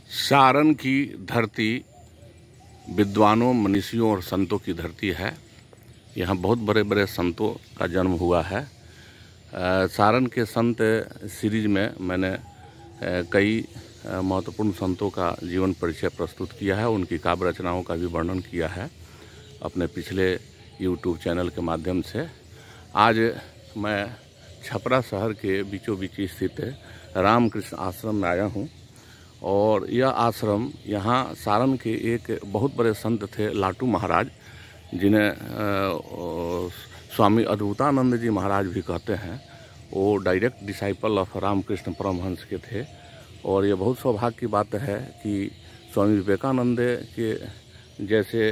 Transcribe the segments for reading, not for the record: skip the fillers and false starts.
सारण की धरती विद्वानों, मनीषियों और संतों की धरती है। यहाँ बहुत बड़े बड़े संतों का जन्म हुआ है। सारण के संत सीरीज में मैंने कई महत्वपूर्ण संतों का जीवन परिचय प्रस्तुत किया है, उनकी काव्य रचनाओं का भी वर्णन किया है अपने पिछले YouTube चैनल के माध्यम से। आज मैं छपरा शहर के बीचों बीच स्थित रामकृष्ण आश्रम में आया हूँ और यह आश्रम यहाँ सारण के एक बहुत बड़े संत थे लाटू महाराज, जिन्हें स्वामी अद्भुतानंद जी महाराज भी कहते हैं। वो direct disciple of Ramakrishna Paramahamsa के थे और ये बहुत सौभाग्य की बात है कि स्वामी विवेकानंद के जैसे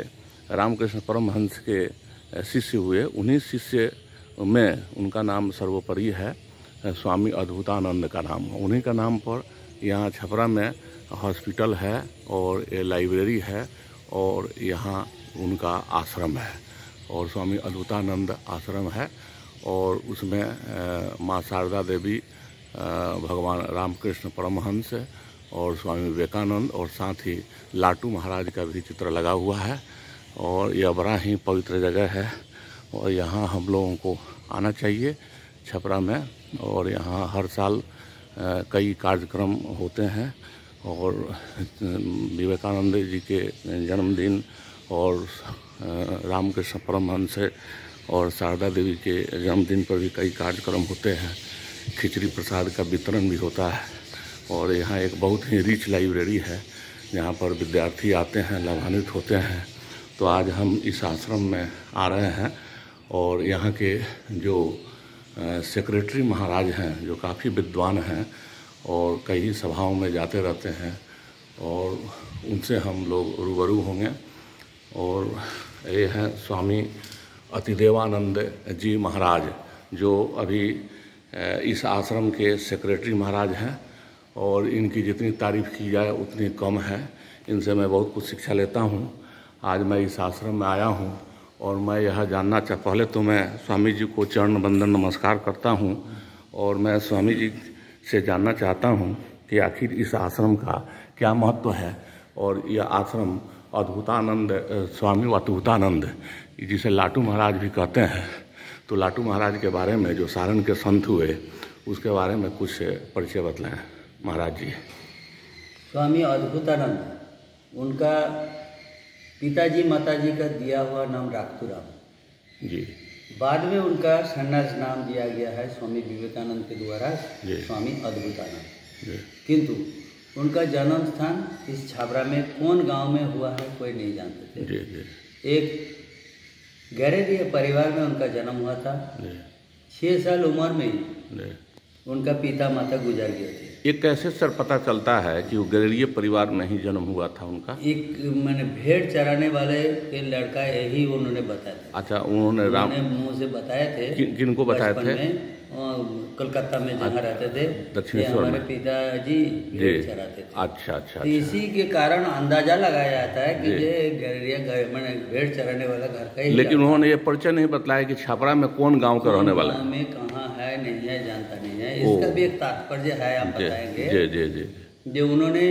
रामकृष्ण परमहंस के शिष्य हुए, उन्हीं शिष्य में उनका नाम सर्वोपरि है, स्वामी अद्भुतानंद का नाम। उन्हीं का नाम पर यहाँ छपरा में हॉस्पिटल है और ये लाइब्रेरी है और यहाँ उनका आश्रम है और स्वामी अद्भुतानंद आश्रम है और उसमें माँ शारदा देवी, भगवान रामकृष्ण परमहंस और स्वामी विवेकानंद और साथ ही लाटू महाराज का भी चित्र लगा हुआ है और यह बड़ा ही पवित्र जगह है और यहाँ हम लोगों को आना चाहिए छपरा में। और यहाँ हर साल कई कार्यक्रम होते हैं और विवेकानंद जी के जन्मदिन और रामकृष्ण परमहंस और शारदा देवी के जन्मदिन पर भी कई कार्यक्रम होते हैं। खिचड़ी प्रसाद का वितरण भी होता है और यहाँ एक बहुत ही रिच लाइब्रेरी है जहाँ पर विद्यार्थी आते हैं, लाभान्वित होते हैं। तो आज हम इस आश्रम में आ रहे हैं और यहाँ के जो सेक्रेटरी महाराज हैं, जो काफ़ी विद्वान हैं और कई सभाओं में जाते रहते हैं और उनसे हम लोग रूबरू होंगे। और ये हैं स्वामी अतिदेवानंद जी महाराज, जो अभी इस आश्रम के सेक्रेटरी महाराज हैं और इनकी जितनी तारीफ़ की जाए उतनी कम है। इनसे मैं बहुत कुछ शिक्षा लेता हूँ। आज मैं इस आश्रम में आया हूँ और मैं यह जानना पहले तो मैं स्वामी जी को चरण वंदन नमस्कार करता हूँ और मैं स्वामी जी से जानना चाहता हूँ कि आखिर इस आश्रम का क्या महत्व है। और यह आश्रम अद्भुतानंद, स्वामी अद्भुतानंद जिसे लाटू महाराज भी कहते हैं, तो लाटू महाराज के बारे में जो सारण के संत हुए उसके बारे में कुछ परिचय बतलाएं महाराज जी। स्वामी अद्भुतानंद, उनका पिताजी माताजी का दिया हुआ नाम राखतूराम जी। बाद में उनका सन्यास नाम दिया गया है स्वामी विवेकानंद के द्वारा स्वामी अद्भुतानंद। किंतु उनका जन्म स्थान इस छाबरा में कौन गांव में हुआ है कोई नहीं जानते थे। एक गरीब परिवार में उनका जन्म हुआ था। 6 साल उम्र में ही उनका पिता माता गुजर गए थे। ये कैसे सर पता चलता है कि वो गरीब परिवार में ही जन्म हुआ था उनका? एक मैंने भेड़ चराने वाले के लड़का यही उन्होंने बताया था। अच्छा, उन्होंने मुँह से बताए थे। किनको बताए थे? कलकत्ता में जहाँ रहते थे दक्षिणेश्वर हमारे में पिताजी भेड़ चराते थे। अच्छा। तो इसी के कारण अंदाजा लगाया जाता है कि ये भेड़ चराने वाला घर का ही। लेकिन उन्होंने ये परिचय नहीं बताया कि छपरा में कौन गांव का रहने वाला है, में कहाँ है नहीं है जानता नहीं है। इसका भी एक तात्पर्य है, आप बताएंगे। जी। जो उन्होंने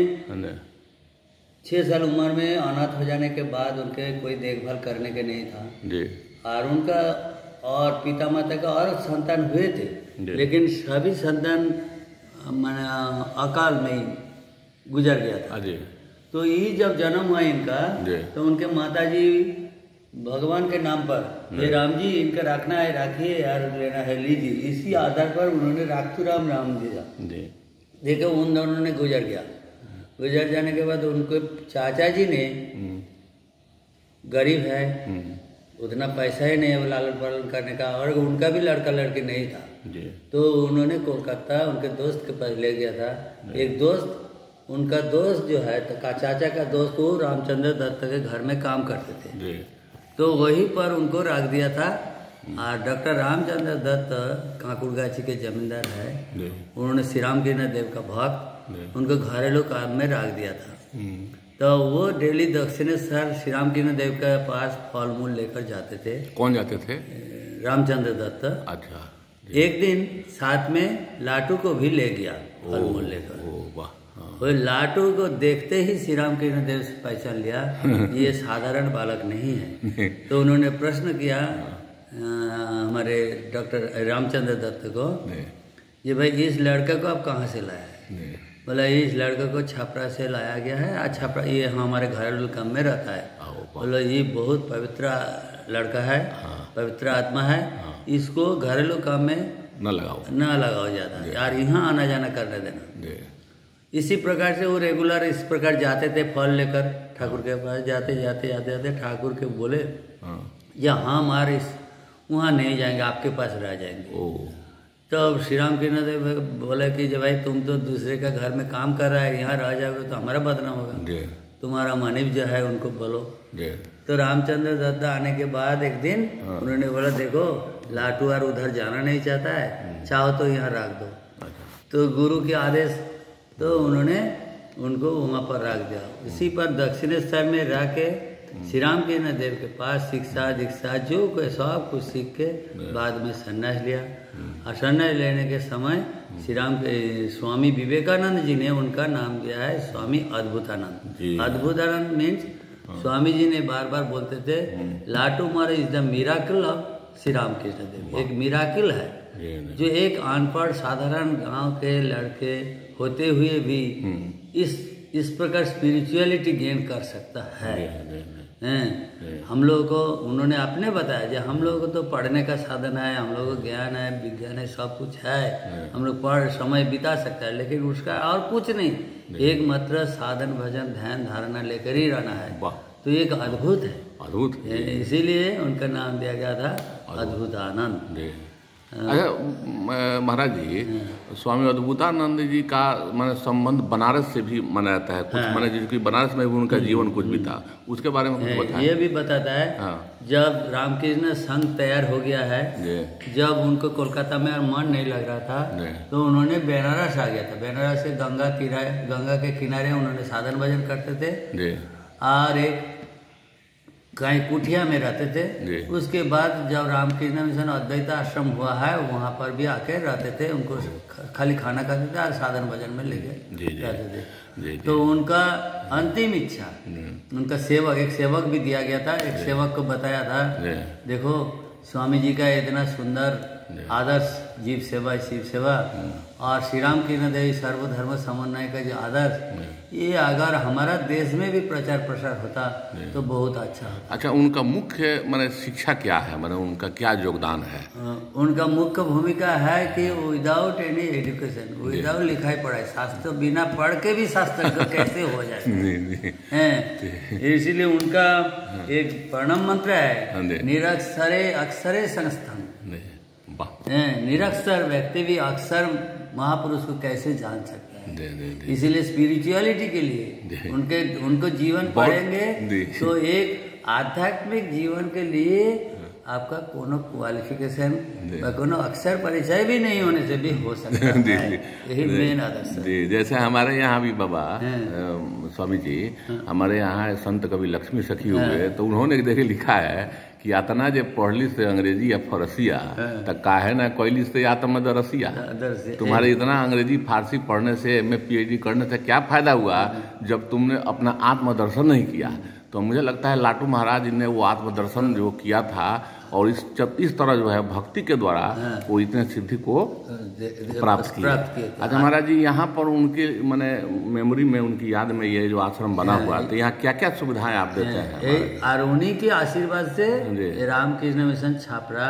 6 साल उम्र में अनाथ हो जाने के बाद उनके कोई देखभाल करने के नहीं था जी। और उनका और पिता माता का और संतान हुए थे, लेकिन सभी संतान अकाल में ही गुजर गया था जी। तो यही जब जन्म हुआ इनका, तो उनके माताजी भगवान के नाम पर ये राम जी इनका रखना है, राखिए यार, लेना है लीजिए, इसी आधार पर उन्होंने राखतूराम राम दिया। देखो उन दोनों ने गुजर गया। गुजर जाने के बाद उनको चाचा जी ने, गरीब है, उतना पैसा ही नहीं है लालन पालन करने का और उनका भी लड़का लड़की नहीं था जी। तो उन्होंने कोलकाता उनके दोस्त के पास ले गया था। एक दोस्त, उनका दोस्त जो है तो चाचा का दोस्त, वो रामचंद्र दत्त के घर में काम करते थे जी। तो वहीं पर उनको रख दिया था। और डॉक्टर रामचंद्र दत्त काकुड़गाछी के जमींदार है, उन्होंने श्री राम कृष्ण देव का भक्त उनको घरेलू काम में रख दिया था। तो वो डेली दक्षिणेश्वर श्री राम कृष्ण देव के पास फल मूल लेकर जाते थे। कौन जाते थे? रामचंद्र दत्त। अच्छा। एक दिन साथ में लाटू को भी ले गया फल मूल लेकर। वो लाटू को देखते ही श्री राम कृष्ण देव से पहचान लिया ये साधारण बालक नहीं है। तो उन्होंने प्रश्न किया हमारे डॉक्टर रामचंद्र दत्त को, ये भाई इस लड़के को आप कहाँ से लाया है? बोला इस लड़के को छपरा से लाया गया है, आज छपरा ये हमारे घरेलू काम में रहता है। बोला ये बहुत पवित्र लड़का है, पवित्र आत्मा है, इसको घरेलू काम में न लगाओ ज़्यादा यार, यहाँ आना जाना करने देना। इसी प्रकार से वो रेगुलर इस प्रकार जाते थे फल लेकर ठाकुर के पास, जाते ठाकुर के बोले या हम वहाँ नहीं जाएंगे, आपके पास रह जाएंगे। तो अब श्री राम कृष्ण देव बोले कि जब भाई तुम तो दूसरे का घर में काम कर रहा है, यहाँ रह जाओगे तो हमारा बदनाम होगा, तुम्हारा मानिव जो है उनको बोलो। तो रामचंद्र दत्त आने के बाद एक दिन उन्होंने बोला देखो लाटू यार उधर जाना नहीं चाहता है, चाहो तो यहाँ रख दो। तो गुरु के आदेश तो उन्होंने उनको वहाँ पर रख दिया। इसी पर दक्षिणेश्वर में रह के श्री राम कृष्ण देव के पास शिक्षा दीक्षा जो सब कुछ सीख के बाद में संन्यास लिया। और संन्यास लेने के समय श्री राम के स्वामी विवेकानंद जी ने उनका नाम दिया है स्वामी अद्भुतानंद। अद्भुतानंद मीन्स स्वामी जी ने बार बार बोलते थे Latu Maharaj is the miracle of Shri Ram Krishna Dev, एक मिराकल है जो एक अनपढ़ साधारण गांव के लड़के होते हुए भी इस प्रकार स्पिरिचुअलिटी गेन कर सकता है। हम लोगों को उन्होंने अपने बताया जो हम लोगों को तो पढ़ने का साधन है, हम लोगों को ज्ञान है, विज्ञान है, सब कुछ है, हम लोग पढ़ समय बिता सकता है, लेकिन उसका और कुछ नहीं, एक मात्र साधन भजन ध्यान धारणा लेकर ही रहना है। तो एक अद्भुत है, इसीलिए उनका नाम दिया गया था अद्भुतानंद। अच्छा महाराज जी, स्वामी अद्भुतानंद जी का मैंने संबंध बनारस से भी माना जाता है कुछ, मैंने जिसकी बनारस में भी उनका जीवन कुछ भी था, उसके बारे में कुछ बताएं। ये भी बताता है जब रामकृष्ण संघ तैयार हो गया है, जब उनको कोलकाता में मन नहीं लग रहा था तो उन्होंने बनारस आ गया था। बनारस से गंगा के किनारे उन्होंने साधन भजन करते थे और एक कहीं कुटिया में रहते थे। उसके बाद जब रामकृष्ण मिशन अद्वैत आश्रम हुआ है वहाँ पर भी आके रहते थे, उनको खाली खाना खाते थे और साधन भजन में लेके रहते थे। तो उनका अंतिम इच्छा, उनका एक सेवक भी दिया गया था, एक सेवक को बताया था देखो स्वामी जी का इतना सुंदर आदर्श जीव सेवा शिव सेवा और श्री राम कृष्ण देव सर्वधर्म समन्वय का जो आदर्श, ये अगर हमारा देश में भी प्रचार प्रसार होता तो बहुत अच्छा होता। अच्छा, उनका मुख्य माने शिक्षा क्या है, माने उनका क्या योगदान है? उनका मुख्य भूमिका है कि विदाउट एनी एजुकेशन, विदाउट लिखाई पढ़ाई, शास्त्र बिना पढ़ के भी शास्त्र को कैसे हो जाए। इसीलिए उनका एक प्रणव मंत्र है निरक्षरे अक्षरे संस्थान। निरक्षर व्यक्ति भी अक्षर महापुरुष को कैसे जान सकता है। इसीलिए स्पिरिचुअलिटी के लिए उनको जीवन पढ़ेंगे तो एक आध्यात्मिक जीवन के लिए आपका कोनो क्वालिफिकेशन कोनो अक्षर परिचय भी नहीं होने से भी हो सकता है। यही मेन आदर्श है। जैसे हमारे यहाँ भी बाबा स्वामी जी, हमारे यहाँ संत कवि लक्ष्मी सखी हुए तो उन्होंने देखे लिखा है कि यातना जे पढ़ली से अंग्रेजी या फरसिया तो काहे ना कोयली से आत्मदरसिया। तुम्हारे इतना अंग्रेजी फारसी पढ़ने से एमए पीएचडी करने से क्या फायदा हुआ जब तुमने अपना आत्मदर्शन नहीं किया। तो मुझे लगता है लाटू महाराज ने वो आत्मदर्शन जो किया था और इस तरह जो है भक्ति के द्वारा वो इतने सिद्धि को प्राप्त किया। अच्छा महाराज जी, यहाँ पर उनके माने मेमोरी में उनकी याद में ये जो आश्रम बना हुआ तो यहाँ क्या क्या सुविधाएं आप देते हैं? और उन्हीं के आशीर्वाद से रामकृष्ण मिशन छापरा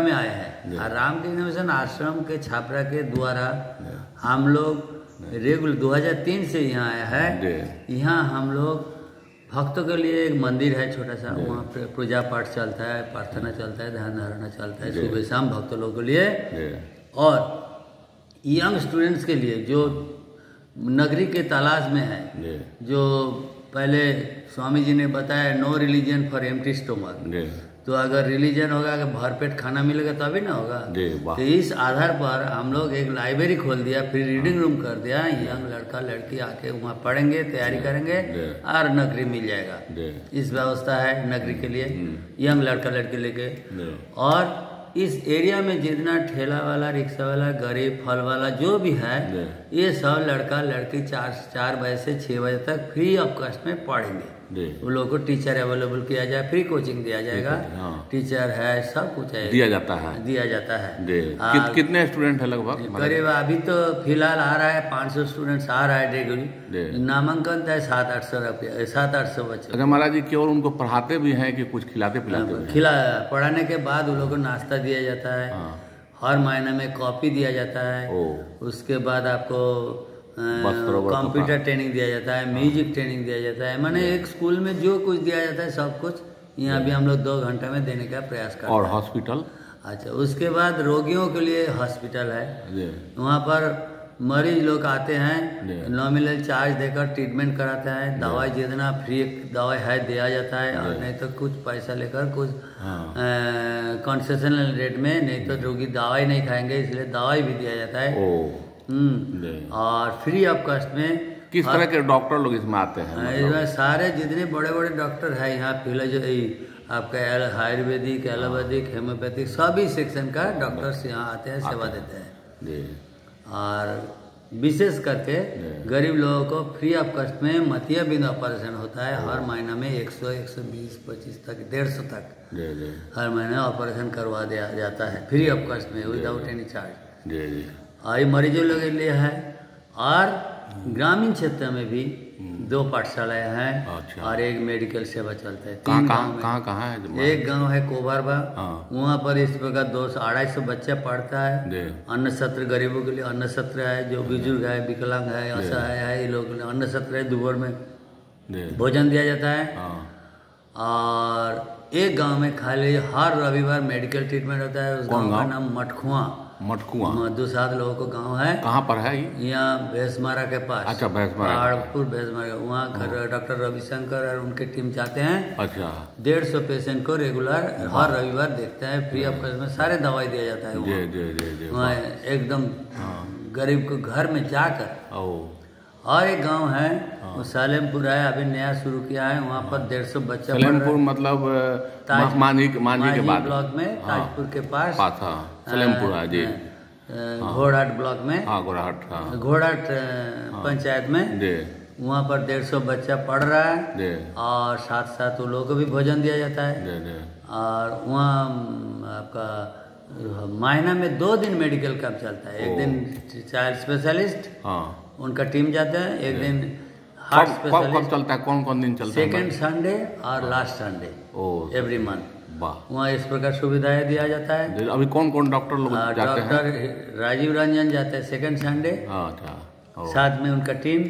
में आए हैं। और रामकृष्ण मिशन आश्रम के छापरा के द्वारा हम लोग रेगुलर 2003 से यहाँ आया है। यहाँ हम लोग भक्तों के लिए एक मंदिर है छोटा सा, वहाँ पे पूजा पाठ चलता है, प्रार्थना चलता है, ध्यान धारणा चलता है सुबह शाम भक्त लोगों के लिए। और यंग स्टूडेंट्स के लिए जो नगरी के तलाश में है, जो पहले स्वामी जी ने बताया no religion for empty stomach, तो अगर रिलीजन होगा अगर भरपेट खाना मिलेगा तभी ना होगा। तो इस आधार पर हम लोग एक लाइब्रेरी खोल दिया, फिर रीडिंग रूम कर दिया। यंग लड़का लड़की आके वहाँ पढ़ेंगे, तैयारी करेंगे और नौकरी मिल जाएगा। इस व्यवस्था है नगरी के लिए, यंग लड़का लड़की लेके। और इस एरिया में जितना ठेला वाला, रिक्शा वाला, गरीब, फल वाला जो भी है, ये सब लड़का लड़की 4 बजे से 6 बजे तक फ्री ऑफ कॉस्ट में पढ़ेंगे। वो लोगों को टीचर अवेलेबल किया जाए, फ्री कोचिंग दिया जाएगा। टीचर है, सब कुछ है, दिया जाता है। कितने स्टूडेंट है लगभग? करीब अभी तो फिलहाल आ रहा है 500 स्टूडेंट्स आ रहा है रेगुलर। नामांकन है 700-800 रुपया, 700-800 बच्चे। अच्छा महाराज जी, केवल उनको पढ़ाते भी हैं कि कुछ खिलाते पिलाते? पढ़ाने के बाद उन लोगों को नाश्ता दिया जाता है, हर महीने में कॉपी दिया जाता है। उसके बाद आपको कंप्यूटर ट्रेनिंग दिया जाता है, म्यूजिक ट्रेनिंग दिया जाता है। माने एक स्कूल में जो कुछ दिया जाता है सब कुछ यहाँ भी हम लोग 2 घंटे में देने का प्रयास करते हैं। और हॉस्पिटल? अच्छा, उसके बाद रोगियों के लिए हॉस्पिटल है। वहाँ पर मरीज लोग आते हैं, नॉमिनल चार्ज देकर ट्रीटमेंट कराते हैं। दवाई जितना फ्री दवाई है दिया जाता है, और नहीं तो कुछ पैसा लेकर कुछ कंसेशनल रेट में, नहीं तो रोगी दवाई नहीं खाएंगे इसलिए दवाई भी दिया जाता है। और फ्री ऑफ कॉस्ट में। किस तरह के डॉक्टर लोग इसमें आते हैं? इसमें सारे जितने बड़े बड़े डॉक्टर है यहाँ फिलोजी, आपका आयुर्वेदिक, एलोपैथिक, हेम्योपैथिक सभी सेक्शन का डॉक्टर्स यहाँ आते हैं, सेवा देते हैं। और विशेष करके गरीब लोगों को फ्री ऑफ कॉस्ट में मोतियाबिंद ऑपरेशन होता है। हर महीना में 100, 120, 25 तक, 150 तक हर महीने ऑपरेशन करवा दिया जाता है फ्री ऑफ कॉस्ट में, विदाउट एनी चार्ज। और मरीजों लोगों के लिए है। और ग्रामीण क्षेत्र में भी 2 पाठशालाएं हैं। अच्छा। और एक मेडिकल सेवा चलता है। कहाँ है? एक गांव है कोबारबा, वहाँ पर इस प्रकार 200-250 बच्चा पढ़ता है। अन्न सत्र गरीबों के लिए अन्न सत्र है, जो बुजुर्ग है, विकलांग है, असहाय है, ये लोग अन्न सत्र है, दोपहर में भोजन दिया जाता है। और एक गांव में खाली हर रविवार मेडिकल ट्रीटमेंट होता है। उस गांव का नाम मटखुआ 2-7 लोगों को गांव है। कहाँ पर है? यहाँ भैंसमारा के पास। अच्छा, भैंसमारा, पहाड़पुर भैंसमारा। वहाँ डॉक्टर रविशंकर और उनके टीम जाते हैं। अच्छा। 150 पेशेंट को रेगुलर हर रविवार देखते हैं, फ्री ऑफ कॉस्ट में सारे दवाई दिया जाता है। वहाँ एकदम गरीब को घर में जाकर। और एक गांव है वो सालेमपुर है, अभी नया शुरू किया है। वहाँ पर 150 बच्चा। सालेमपुर मतलब मांझी के बाद ब्लॉक में, ताजपुर के पास सालेमपुर है जी। घोड़ाहाट ब्लॉक में, घोड़ाहाट पंचायत में। वहाँ पर 150 बच्चा पढ़ रहा है। और साथ साथ उन लोगों को भी भोजन दिया जाता है। और वहाँ आपका महीना में 2 दिन मेडिकल कैंप चलता है। एक दिन चाइल्ड स्पेशलिस्ट, उनका टीम जाता है। एक दिन हार्ट स्पेशलिस्ट। कब चलता है? कौन दिन चलता है? 2nd संडे और लास्ट संडे एवरी मंथ। वहाँ इस प्रकार सुविधाएं दिया जाता है। अभी कौन डॉक्टर लोग जाते हैं? डॉक्टर राजीव रंजन जाते हैं 2nd संडे, साथ में उनका टीम।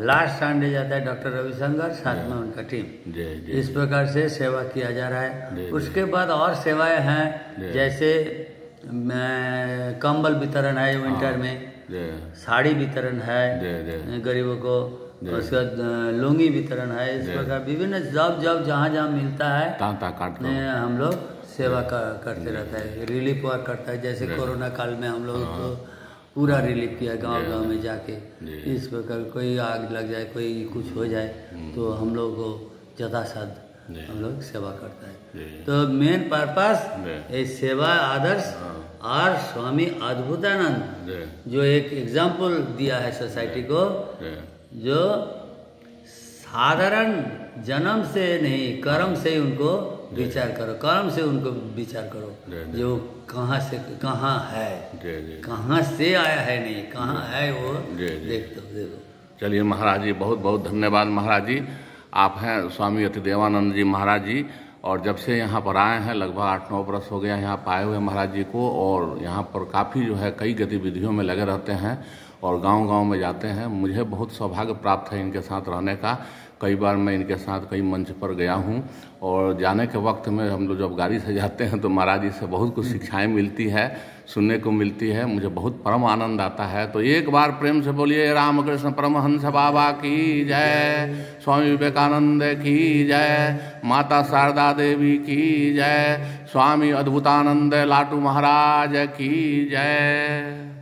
लास्ट संडे जाता है डॉक्टर रविशंकर, साथ में उनका टीम। इस प्रकार से सेवा किया जा रहा है। उसके बाद और सेवाएं हैं, जैसे कंबल वितरण है विंटर में, साड़ी वितरण है गरीबों को, उसके बाद लुंगी वितरण है। इस प्रकार विभिन्न जब जहाँ मिलता है हम लोग सेवा करते रहता है। रिलीफ वर्क करता है। जैसे कोरोना काल में हम लोग तो पूरा रिलीफ किया गांव में जाके। इस प्रकार कोई आग लग जाए, कोई कुछ हो जाए, तो हम लोग को यथासाध्य हम लोग सेवा करता है। तो मेन पर्पस ये सेवा आदर्श। और स्वामी अद्भुतानंद जो एक एग्जाम्पल दिया है सोसाइटी को, जो साधारण जन्म से नहीं, कर्म से उनको विचार करो, कर्म से उनको विचार करो। जो कहाँ से कहाँ है, कहाँ से आया है, नहीं कहाँ है वो देखो। चलिए महाराज जी, बहुत बहुत धन्यवाद महाराज जी। आप हैं स्वामी अतिदेवानंद जी महाराज जी, और जब से यहाँ पर आए हैं लगभग 8-9 वर्ष हो गया यहाँ पाए हुए महाराज जी को। और यहाँ पर काफ़ी जो है कई गतिविधियों में लगे रहते हैं और गांव-गांव में जाते हैं। मुझे बहुत सौभाग्य प्राप्त है इनके साथ रहने का। कई बार मैं इनके साथ कई मंच पर गया हूँ, और जाने के वक्त में हम लोग जब गाड़ी से जाते हैं तो महाराज जी से बहुत कुछ शिक्षाएं मिलती है, सुनने को मिलती है। मुझे बहुत परम आनंद आता है। तो एक बार प्रेम से बोलिए रामकृष्ण परमहंस बाबा की जय, स्वामी विवेकानंद की जय, माता शारदा देवी की जय, स्वामी अद्भुतानंद लाटू महाराज की जय।